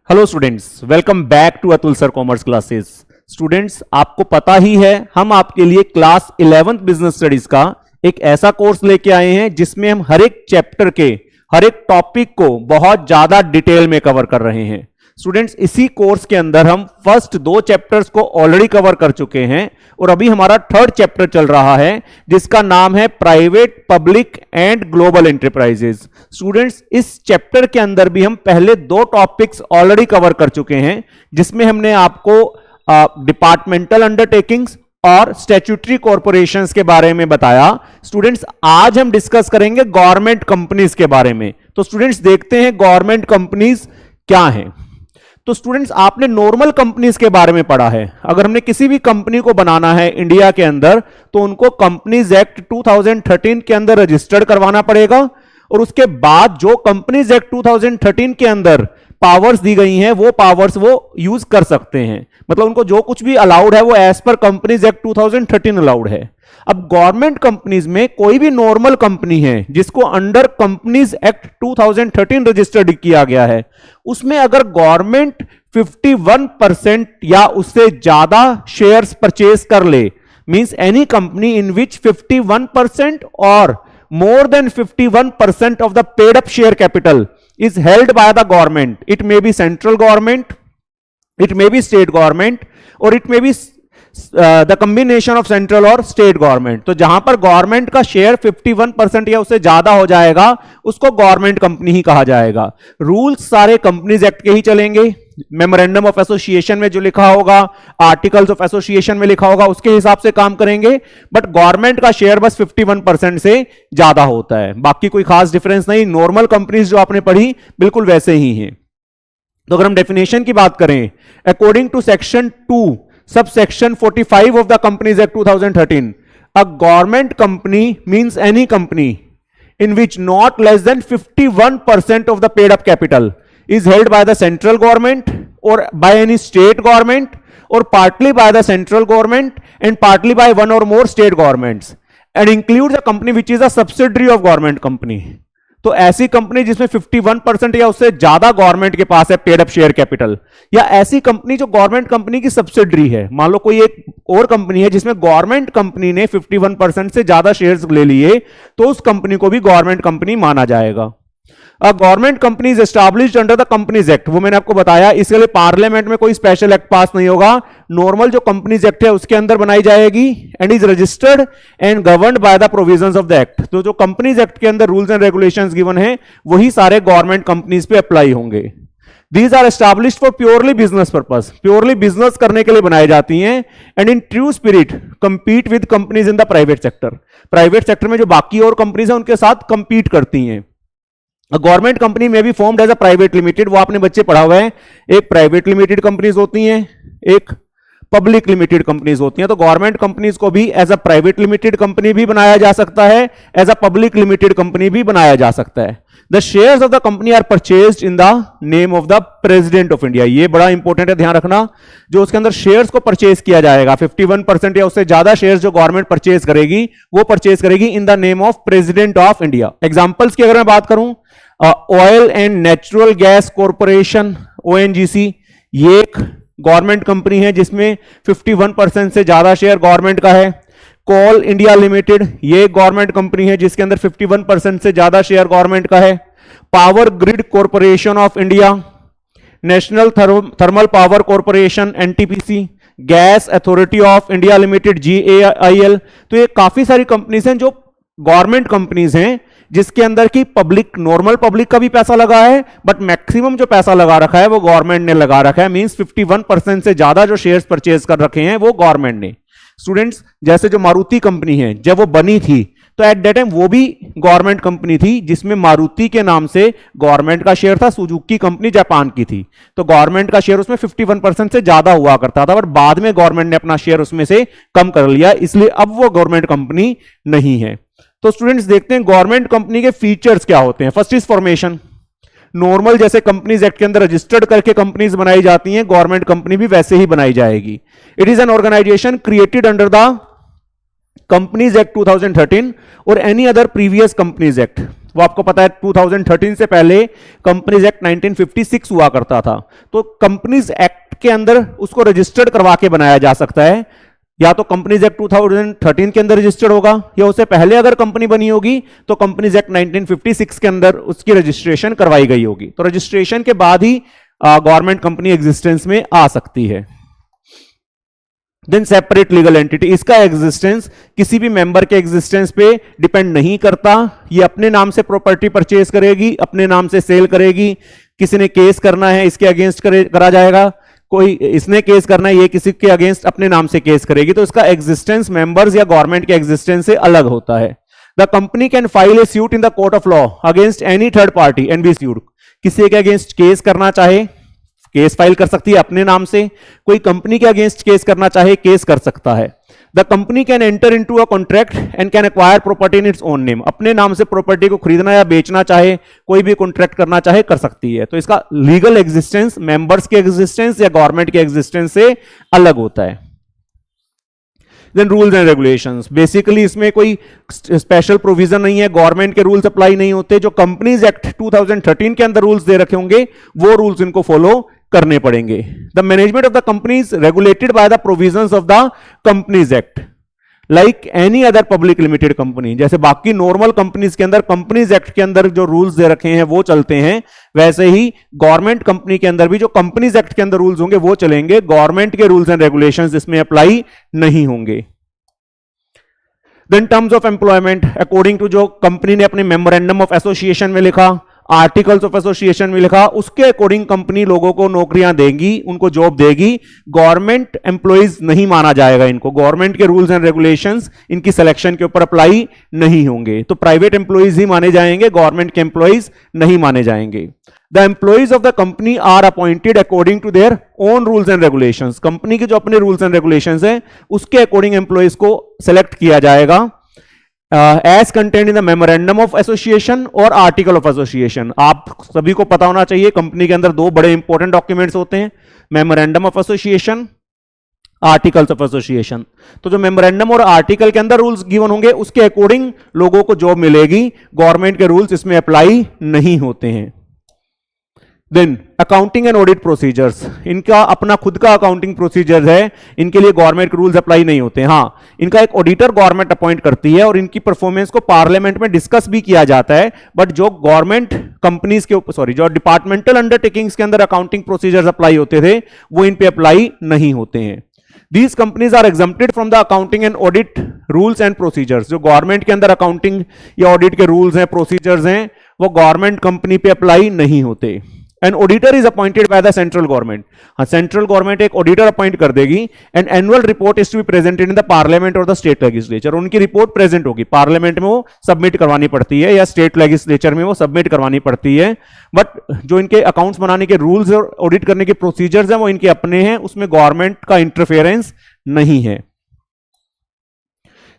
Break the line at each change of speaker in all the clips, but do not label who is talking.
Hello students, welcome back to Atul sir commerce classes. Students, आपको पता ही है हम आपके लिए क्लास 11th बिजनेस स्टडीज का एक ऐसा कोर्स लेके आए हैं जिसमें हम हर एक चैप्टर के हर एक टॉपिक को बहुत ज्यादा डिटेल में कवर कर रहे हैं। स्टूडेंट्स, इसी कोर्स के अंदर हम फर्स्ट 2 चैप्टर्स को ऑलरेडी कवर कर चुके हैं और अभी हमारा 3rd चैप्टर चल रहा है जिसका नाम है private, public and global enterprises. Students, इस चैप्टर के अंदर भी हम पहले 2 टॉपिक्स ऑलरेडी कवर कर चुके हैं जिसमें हमने आपको डिपार्टमेंटल अंडरटेकिंग्स और स्टैट्यूटरी कॉर्पोरेशंस के बारे में बताया। स्टूडेंट्स, आज हम डिस्कस करेंगे गवर्नमेंट कंपनीज के बारे में। तो स्टूडेंट्स, देखते हैं गवर्नमेंट कंपनीज क्या हैं। तो स्टूडेंट्स, आपने नॉर्मल कंपनीज के बारे में पढ़ा है। अगर हमने किसी भी कंपनी को बनाना है इंडिया के अंदर तो उनको कंपनीज एक्ट 2013 के अंदर रजिस्टर्ड करवाना पड़ेगा और उसके बाद जो कंपनीज एक्ट 2013 के अंदर पावर्स दी गई हैं वो पावर्स वो यूज कर सकते हैं। मतलब उनको जो कुछ भी अलाउड है वो as per companies act 2013 allowed है। अब गवर्नमेंट कंपनीज में कोई भी नॉर्मल कंपनी है जिसको अंडर कंपनीज एक्ट 2013 रजिस्टर्ड किया गया है, उसमें अगर गवर्नमेंट 51% या उससे ज्यादा शेयर्स परचेज कर ले, मींस एनी कंपनी इन विच 51% और more than 51% of the paid up share capital is held by the government. It may be central government, it may be state government, or it may be the combination of central और state government. तो जहां पर government का share 51% या उससे ज्यादा हो जाएगा उसको गवर्नमेंट कंपनी ही कहा जाएगा। रूल्स सारे कंपनीज एक्ट के ही चलेंगे। मेमोरेंडम ऑफ एसोसिएशन में जो लिखा होगा, आर्टिकल्स ऑफ एसोसिएशन में लिखा होगा, उसके हिसाब से काम करेंगे। बट गवर्नमेंट का शेयर बस 51% से ज्यादा होता है, बाकी कोई खास डिफरेंस नहीं। नॉर्मल कंपनीज जो आपने पढ़ी बिल्कुल वैसे ही हैं। तो अगर हम डेफिनेशन की बात करें, according to section 2 sub section 45 of the Companies Act 2013, a government company means any company in which not less than 51% of the paid up capital is held by the central government or by any state government or partly by the central government and partly by one or more state governments and includes a company which is a subsidiary of government company. तो ऐसी company जिसमें 51% या उससे ज्यादा government के पास है paid up share capital, या ऐसी कंपनी जो गवर्नमेंट कंपनी की सब्सिडरी है। मान लो कोई एक और कंपनी है जिसमें गवर्नमेंट कंपनी ने 51% से ज्यादा शेयर्स ले लिए तो उस कंपनी को भी गवर्नमेंट कंपनी माना जाएगा। Government company is established under the companies act, वो मैंने आपको बताया। इसके लिए पार्लियामेंट में कोई स्पेशल एक्ट पास नहीं होगा, नॉर्मल जो कंपनीज एक्ट है उसके अंदर बनाई जाएगी। And is registered and governed by the provisions of the act. तो जो कंपनीज एक्ट के अंदर रूल्स एंड रेगुलेशंस गिवन है वही सारे गवर्नमेंट कंपनीज पे अप्लाई होंगे। These are established for purely business purpose, purely business करने के लिए बनाई जाती हैं। And in true spirit compete with companies in the private sector, private sector में जो बाकी और कंपनीज हैं उनके साथ compete करती हैं। गवर्नमेंट कंपनी में भी formed as a private limited, वो आपने बच्चे पढ़ा हुआ है। एक प्राइवेट लिमिटेड कंपनीज होती हैं, एक पब्लिक लिमिटेड कंपनीज होती हैं। तो गवर्नमेंट कंपनीज को भी as a private limited company भी बनाया जा सकता है, as a public limited company भी बनाया जा सकता है। The shares of the company are purchased in the name of the President of India. ये बड़ा इंपॉर्टेंट है, ध्यान रखना। जो उसके अंदर शेयर्स को परचेज किया जाएगा, 51% या उससे ज्यादा शेयर्स जो गवर्नमेंट परचेज करेगी वो परचेज करेगी इन the name of president of India. Examples की अगर मैं बात करूं, oil and natural gas corporation ONGC, ये एक गवर्नमेंट कंपनी है जिसमें 51% से ज्यादा शेयर गवर्नमेंट का है। कोल इंडिया लिमिटेड, ये एक गवर्नमेंट कंपनी है जिसके अंदर 51% से ज्यादा शेयर गवर्नमेंट का है। Power grid corporation of India, national thermal power corporation NTPC, gas authority of India limited GAIL। तो ये काफी सारी कंपनीज हैं जो गवर्नमेंट कंपनीज हैं जिसके अंदर की पब्लिक, नॉर्मल पब्लिक का भी पैसा लगा है, बट मैक्सिमम जो पैसा लगा रखा है वो गवर्नमेंट ने लगा रखा है। मींस 51% से ज्यादा जो शेयर्स परचेज कर रखे हैं वो गवर्नमेंट ने। स्टूडेंट्स, जैसे जो मारुति कंपनी है जब वो बनी थी तो एट दैट टाइम वो भी गवर्नमेंट कंपनी थी जिसमें मारुति के नाम से गवर्नमेंट का शेयर था। सुजुकी कंपनी जापान की थी, तो गवर्नमेंट का शेयर उसमें 51% से ज्यादा हुआ करता था, पर बाद में गवर्नमेंट ने अपना शेयर उसमें से कम कर लिया, इसलिए अब वो गवर्नमेंट कंपनी नहीं है। तो स्टूडेंट्स, देखते हैं गवर्नमेंट कंपनी के फीचर्स क्या होते हैं। First is formation. नॉर्मल जैसे कंपनीज एक्ट के अंदर रजिस्टर्ड करके कंपनीज बनाई जाती हैं, गवर्नमेंट कंपनी भी वैसे ही बनाई जाएगी। It is an organisation created under the companies act 2013 और any other previous companies act. वो आपको पता है 2013 से पहले कंपनीज एक्ट 1956 हुआ करता था। तो कंपनीज एक्ट के अंदर उसको रजिस्टर्ड करवा के बनाया जा सकता है, या तो कंपनीज एक्ट 2013 के अंदर रजिस्टर्ड होगा, या उससे पहले अगर कंपनी बनी होगी तो कंपनीज एक्ट 1956 के अंदर उसकी रजिस्ट्रेशन करवाई गई होगी। तो रजिस्ट्रेशन के बाद ही गवर्नमेंट कंपनी एग्जिस्टेंस में आ सकती है। देन सेपरेट लीगल एंटिटी, इसका एग्जिस्टेंस किसी भी मेंबर के एग्जिस्टेंस पे डिपेंड नहीं करता। ये अपने नाम से प्रॉपर्टी परचेज करेगी, अपने नाम से सेल करेगी। किसी ने केस करना है इसके अगेंस्ट करा जाएगा, कोई इसने केस करना है ये किसी के अगेंस्ट अपने नाम से केस करेगी। तो इसका एग्जिस्टेंस मेंबर्स या गवर्नमेंट के एग्जिस्टेंस से अलग होता है। The company can file a suit in the court of law against any third party and be sued, किसी के अगेंस्ट केस करना चाहे केस फाइल कर सकती है अपने नाम से, कोई कंपनी के अगेंस्ट केस करना चाहे केस कर सकता है। The company can enter into a contract and can acquire property in its own name, अपने नाम से प्रॉपर्टी को खरीदना या बेचना चाहे, कोई भी कॉन्ट्रैक्ट करना चाहे कर सकती है। तो इसका लीगल एग्जिस्टेंस मेंबर्स के एग्जिस्टेंस या गवर्नमेंट के एग्जिस्टेंस से अलग होता है। Then rules and regulations, basically इसमें कोई स्पेशल प्रोविजन नहीं है, गवर्नमेंट के रूल्स अप्लाई नहीं होते। जो कंपनीज एक्ट 2013 के अंदर रूल्स दे रखे होंगे वो रूल्स इनको फॉलो करने पड़ेंगे। The management of the companies regulated by the provisions of the companies act like any other public limited company, जैसे बाकी नॉर्मल कंपनीज के अंदर कंपनीज एक्ट के अंदर जो रूल्स दे रखे हैं वो चलते हैं, वैसे ही गवर्नमेंट कंपनी के अंदर भी जो कंपनीज एक्ट के अंदर रूल्स होंगे वो चलेंगे, गवर्नमेंट के रूल्स एंड रेगुलेशंस इसमें अप्लाई नहीं होंगे। Then terms of employment, according to जो कंपनी ने अपने मेमोरेंडम ऑफ एसोसिएशन में लिखा, आर्टिकल्स ऑफ एसोसिएशन में लिखा, उसके अकॉर्डिंग कंपनी लोगों को नौकरियां देगी, उनको जॉब देगी। गवर्नमेंट एम्प्लॉइज नहीं माना जाएगा इनको, गवर्नमेंट के रूल्स एंड रेगुलेशंस इनकी सिलेक्शन के ऊपर अप्लाई नहीं होंगे। तो प्राइवेट एम्प्लॉइज ही माने जाएंगे, गवर्नमेंट के एम्प्लॉइज नहीं माने जाएंगे। The employees of the company are appointed according to their own rules and regulations, company के जो अपने रूल्स एंड रेगुलेशंस हैं उसके अकॉर्डिंग एम्प्लॉइज को सिलेक्ट किया जाएगा as content in the memorandum of association और आर्टिकल ऑफ एसोसिएशन। आप सभी को पता होना चाहिए कंपनी के अंदर दो बड़े इंपॉर्टेंट डॉक्यूमेंट्स होते हैं, memorandum of association, articles of association. तो जो मेमोरेंडम और आर्टिकल के अंदर रूल्स गिवन होंगे उसके अकॉर्डिंग लोगों को जॉब मिलेगी, गवर्नमेंट के रूल्स इसमें अप्लाई नहीं होते हैं। Then accounting and audit procedures, इनका अपना खुद का अकाउंटिंग प्रोसीजर है, इनके लिए गवर्नमेंट के रूल्स अप्लाई नहीं होते। हाँ, इनका एक ऑडिटर गवर्नमेंट अपॉइंट करती है और इनकी परफॉर्मेंस को पार्लियामेंट में डिस्कस भी किया जाता है, बट जो गवर्नमेंट कंपनीज के ऊपर जो डिपार्टमेंटल अंडरटेकिंग्स के अंदर अकाउंटिंग प्रोसीजर्स अप्लाई होते थे वो इन पे अप्लाई नहीं होते हैं। These companies are exempted from the accounting and audit rules and procedures, जो गवर्नमेंट के अंदर अकाउंटिंग या ऑडिट के रूल्स हैं प्रोसीजर्स हैं वो गवर्नमेंट कंपनी पे अप्लाई नहीं होते। An auditor is appointed by the central government, हाँ सेंट्रल गवर्नमेंट एक ऑडिटर अपॉइंट कर देगी। And annual report is to be presented in the parliament और द स्टेट लेजिस्लेचर, उनकी रिपोर्ट प्रेजेंट होगी, पार्लियामेंट में वो सबमिट करवानी पड़ती है या स्टेट लेजिस्लेचर में वो सबमिट करवानी पड़ती है। बट जो इनके अकाउंट्स बनाने के रूल्स और ऑडिट करने के प्रोसीजर्स हैं वो इनके अपने हैं, उसमें गवर्नमेंट का इंटरफेरेंस नहीं है।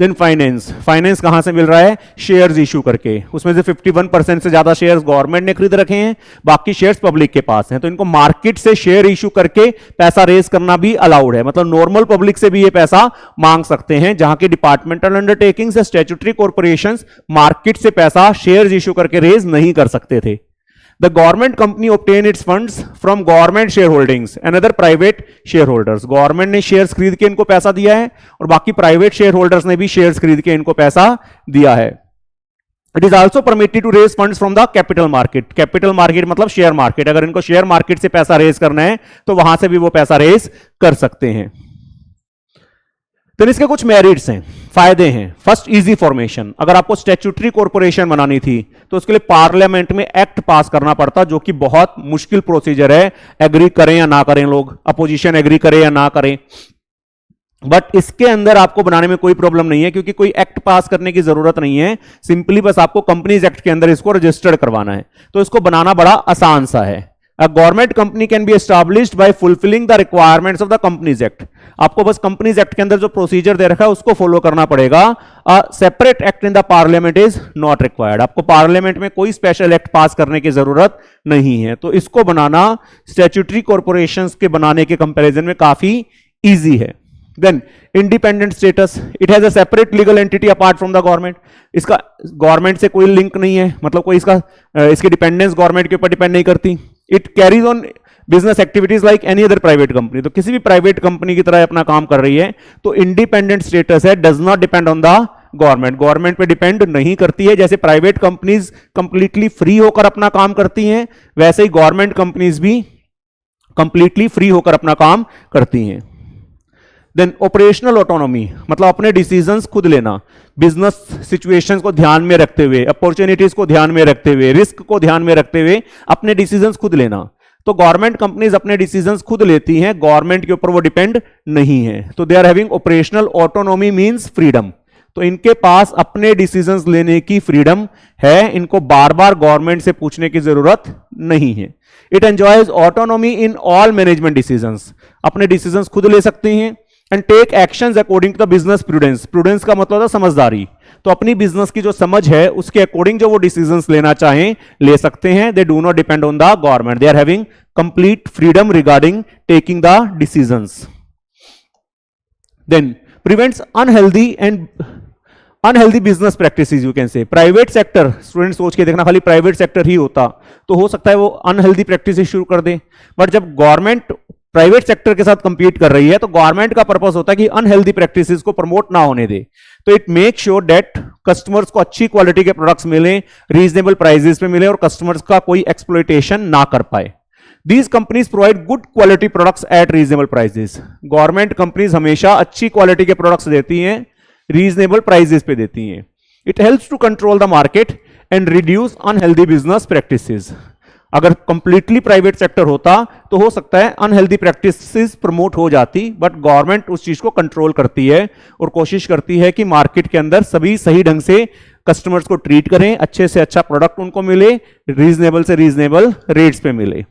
देन फाइनेंस, फाइनेंस कहां से मिल रहा है? शेयर्स इशू करके, उसमें से 51% से ज्यादा शेयर्स गवर्नमेंट ने खरीद रखे हैं, बाकी शेयर्स पब्लिक के पास हैं, तो इनको मार्केट से शेयर इशू करके पैसा रेज करना भी अलाउड है। मतलब नॉर्मल पब्लिक से भी ये पैसा मांग सकते हैं, जहां की डिपार्टमेंटल अंडरटेकिंग्स या स्टैट्यूटरी कॉर्पोरेशंस मार्केट से पैसा शेयर्स इशू करके रेज नहीं कर सकते थे। The government company obtain its funds from government shareholdings and other private shareholders, government ने शेयर्स खरीद के इनको पैसा दिया है और बाकी प्राइवेट शेयर होल्डर्स ने भी शेयर्स खरीद के इनको पैसा दिया है। It is also permitted to raise funds from the capital market, capital market मतलब शेयर मार्केट, अगर इनको शेयर मार्केट से पैसा रेज करना है तो वहां से भी वो पैसा रेज कर सकते हैं। तो इसके कुछ मेरिट्स हैं, फायदे हैं। फर्स्ट, इजी फॉर्मेशन, अगर आपको स्टैट्यूटरी कॉर्पोरेशन बनानी थी तो उसके लिए पार्लियामेंट में एक्ट पास करना पड़ता, जो कि बहुत मुश्किल प्रोसीजर है, एग्री करें या ना करें लोग, अपोजिशन एग्री करे या ना करें। बट इसके अंदर आपको बनाने में कोई प्रॉब्लम नहीं है, क्योंकि कोई एक्ट पास करने की जरूरत नहीं है, सिंपली बस आपको कंपनीज एक्ट के अंदर इसको रजिस्टर्ड करवाना है, तो इसको बनाना बड़ा आसान सा है। A government company can be established by fulfilling the requirements of the Companies Act. आपको बस कंपनीज एक्ट के अंदर जो प्रोसीजर दे रखा है उसको फॉलो करना पड़ेगा। Separate act in the parliament is not required, आपको पार्लियामेंट में कोई स्पेशल एक्ट पास करने की जरूरत नहीं है। तो इसको बनाना स्टैट्यूटरी कॉर्पोरेशंस के बनाने के कंपैरिजन में काफी इजी है। Then independent status, it has a separate legal entity apart from the government, इसका गवर्नमेंट से कोई लिंक नहीं है, मतलब कोई इसकी डिपेंडेंस गवर्नमेंट के ऊपर डिपेंड नहीं करती। It carries on business activities like any other private company, तो किसी भी प्राइवेट कंपनी की तरह अपना काम कर रही है, तो इंडिपेंडेंट स्टेटस है, does not depend on the government, government पे डिपेंड नहीं करती है। जैसे प्राइवेट कंपनीज कंप्लीटली फ्री होकर अपना काम करती हैं, वैसे ही गवर्नमेंट कंपनीज भी कंप्लीटली फ्री होकर अपना काम करती हैं। देन ऑपरेशनल ऑटोनॉमी, मतलब अपने डिसीजंस खुद लेना, बिजनेस सिचुएशंस को ध्यान में रखते हुए, अपॉर्चुनिटीज को ध्यान में रखते हुए, रिस्क को ध्यान में रखते हुए अपने डिसीजंस खुद लेना। तो गवर्नमेंट कंपनीज अपने डिसीजंस खुद लेती हैं, गवर्नमेंट के ऊपर वो डिपेंड नहीं है। तो they are having operational autonomy means freedom, तो इनके पास अपने डिसीजंस लेने की फ्रीडम है, इनको बार बार गवर्नमेंट से पूछने की जरूरत नहीं है। It enjoys autonomy in all management decisions, अपने डिसीजंस खुद ले सकती हैं। And take actions according to the business prudence, prudence का मतलब है समझदारी, तो अपनी बिजनेस की जो समझ है उसके अकॉर्डिंग जो वो डिसीजंस लेना चाहें ले सकते हैं। They do not depend on the government, they are having complete freedom regarding taking the decisions. Then prevents unhealthy business practices, you can say. Private sector, student सोच के देखना खाली प्राइवेट सेक्टर ही होता तो हो सकता है वो अनहेल्दी प्रैक्टिसेस शुरू कर दे, बट जब गवर्नमेंट प्राइवेट सेक्टर के साथ कंपीट कर रही है तो गवर्नमेंट का पर्पस होता है कि अनहेल्दी प्रैक्टिसेस को प्रमोट ना होने दे। तो it make sure that customers को अच्छी क्वालिटी के प्रोडक्ट्स मिले, रीजनेबल प्राइसेस पे मिले और कस्टमर्स का कोई एक्सप्लॉयटेशन ना कर पाए। These companies provide good quality products at reasonable prices. Government companies हमेशा अच्छी क्वालिटी के प्रोडक्ट्स देती हैं, रीजनेबल प्राइसेस पे देती हैं। It helps to control the market and reduce unhealthy business practices. अगर कंप्लीटली प्राइवेट सेक्टर होता तो हो सकता है अनहेल्दी प्रैक्टिसेस प्रमोट हो जाती, बट गवर्नमेंट उस चीज को कंट्रोल करती है और कोशिश करती है कि मार्केट के अंदर सभी सही ढंग से कस्टमर्स को ट्रीट करें, अच्छे से अच्छा प्रोडक्ट उनको मिले, रीजनेबल से रीजनेबल रेट्स पे मिले।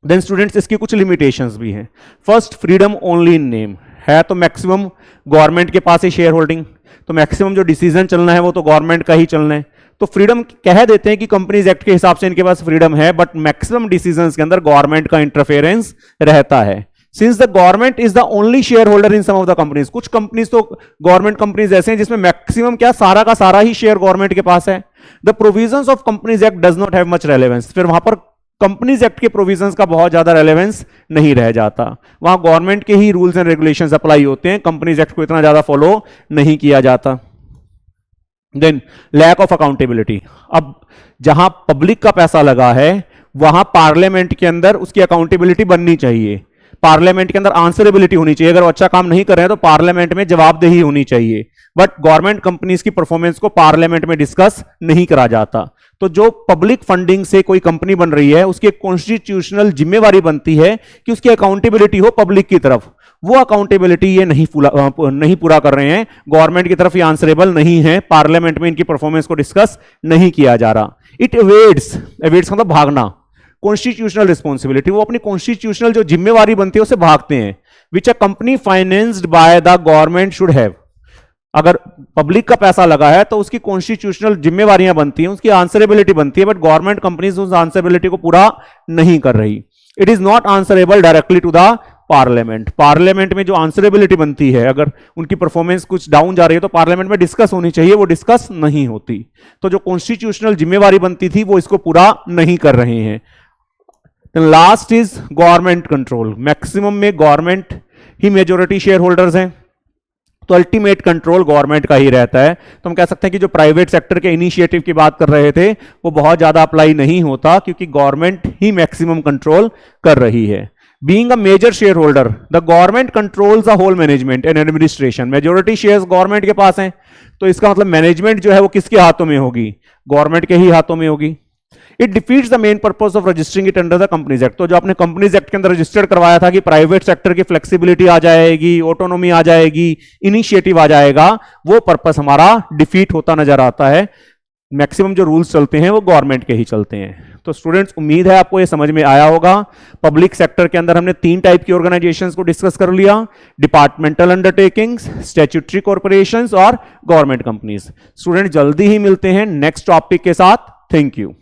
देन स्टूडेंट्स इसकी कुछ लिमिटेशंस भी हैं। First, freedom only in name है, तो मैक्सिमम गवर्नमेंट के पास ही शेयर होल्डिंग, तो मैक्सिमम जो डिसीजन चलना है वो तो गवर्नमेंट का ही चलना है। तो फ्रीडम कह देते हैं कि कंपनीज एक्ट के हिसाब से इनके पास फ्रीडम है, बट मैक्सिमम डिसीजंस के अंदर गवर्नमेंट का इंटरफेरेंस रहता है। Since the government is the only share holder in some of the companies, कुछ कंपनीज तो गवर्नमेंट कंपनीज ऐसे हैं जिसमें मैक्सिमम क्या सारा का सारा ही शेयर गवर्नमेंट के पास है। The provisions of companies act does not have much relevance, फिर वहां पर कंपनीज एक्ट के प्रोविजंस का बहुत ज्यादा रेलेवेंस नहीं रह जाता, वहां गवर्नमेंट के ही रूल्स एंड रेगुलेशंस अप्लाई होते हैं, कंपनीज एक्ट को इतना ज्यादा फॉलो नहीं किया जाता। देन लैक ऑफ अकाउंटेबिलिटी, अब जहां पब्लिक का पैसा लगा है वहां पार्लियामेंट के अंदर उसकी अकाउंटेबिलिटी बननी चाहिए, पार्लियामेंट के अंदर आंसरेबिलिटी होनी चाहिए, अगर वो अच्छा काम नहीं कर रहे हैं तो पार्लियामेंट में जवाबदेही होनी चाहिए, बट गवर्नमेंट कंपनीज की परफॉर्मेंस को पार्लियामेंट में डिस्कस नहीं करा जाता। तो जो पब्लिक फंडिंग से कोई कंपनी बन रही है उसकी कॉन्स्टिट्यूशनल जिम्मेवारी बनती है कि उसकी अकाउंटेबिलिटी हो पब्लिक की तरफ, वो अकाउंटेबिलिटी ये नहीं पूरा कर रहे हैं, गवर्नमेंट की तरफ ये आंसरेबल नहीं है, पार्लियामेंट में इनकी परफॉर्मेंस को डिस्कस नहीं किया जा रहा। इट एवेड्स मतलब भागना, कॉन्स्टिट्यूशनल रिस्पॉन्सिबिलिटी, वो अपनी कॉन्स्टिट्यूशनल जो जिम्मेवारी बनती है उससे भागते हैं। Which a company financed by the government should have, अगर पब्लिक का पैसा लगा है तो उसकी कॉन्स्टिट्यूशनल जिम्मेवारियां बनती हैं, उसकी आंसरेबिलिटी बनती है, बट गवर्नमेंट कंपनीज उस आंसरेबिलिटी को पूरा नहीं कर रही। It is not answerable directly to the parliament, parliament में जो आंसरेबिलिटी बनती है, अगर उनकी परफॉर्मेंस कुछ डाउन जा रही है तो पार्लियामेंट में डिस्कस होनी चाहिए, वो डिस्कस नहीं होती। तो जो कॉन्स्टिट्यूशनल जिम्मेवारी बनती थी वो इसको पूरा नहीं कर रहे हैं। Last is government control, maximum में गवर्नमेंट ही मेजोरिटी शेयर होल्डर्स हैं, तो अल्टीमेट कंट्रोल गवर्नमेंट का ही रहता है। तो हम कह सकते हैं कि जो प्राइवेट सेक्टर के इनिशिएटिव की बात कर रहे थे वो बहुत ज्यादा अप्लाई नहीं होता, क्योंकि गवर्नमेंट ही मैक्सिमम कंट्रोल कर रही है। Being a major shareholder, the government controls the whole management and administration. Majority shares government के पास हैं, तो इसका मतलब मैनेजमेंट जो है वो किसके हाथों में होगी, गवर्नमेंट के ही हाथों में होगी। It defeats the main purpose of registering it under the companies act, तो जो आपने कंपनीज एक्ट के अंदर रजिस्टर्ड करवाया था कि प्राइवेट सेक्टर की फ्लेक्सिबिलिटी आ जाएगी, ऑटोनॉमी आ जाएगी, इनिशिएटिव आ जाएगा, वो पर्पस हमारा डिफीट होता नजर आता है। मैक्सिमम जो रूल्स चलते हैं वो गवर्नमेंट के ही चलते हैं। तो स्टूडेंट्स उम्मीद है आपको ये समझ में आया होगा। पब्लिक सेक्टर के अंदर हमने 3 टाइप की ऑर्गेनाइजेशंस को डिस्कस कर लिया, डिपार्टमेंटल अंडरटेकिंग्स, स्टैट्यूटरी कॉर्पोरेशंस और गवर्नमेंट कंपनीज। स्टूडेंट जल्दी ही मिलते हैं नेक्स्ट टॉपिक के साथ। Thank you.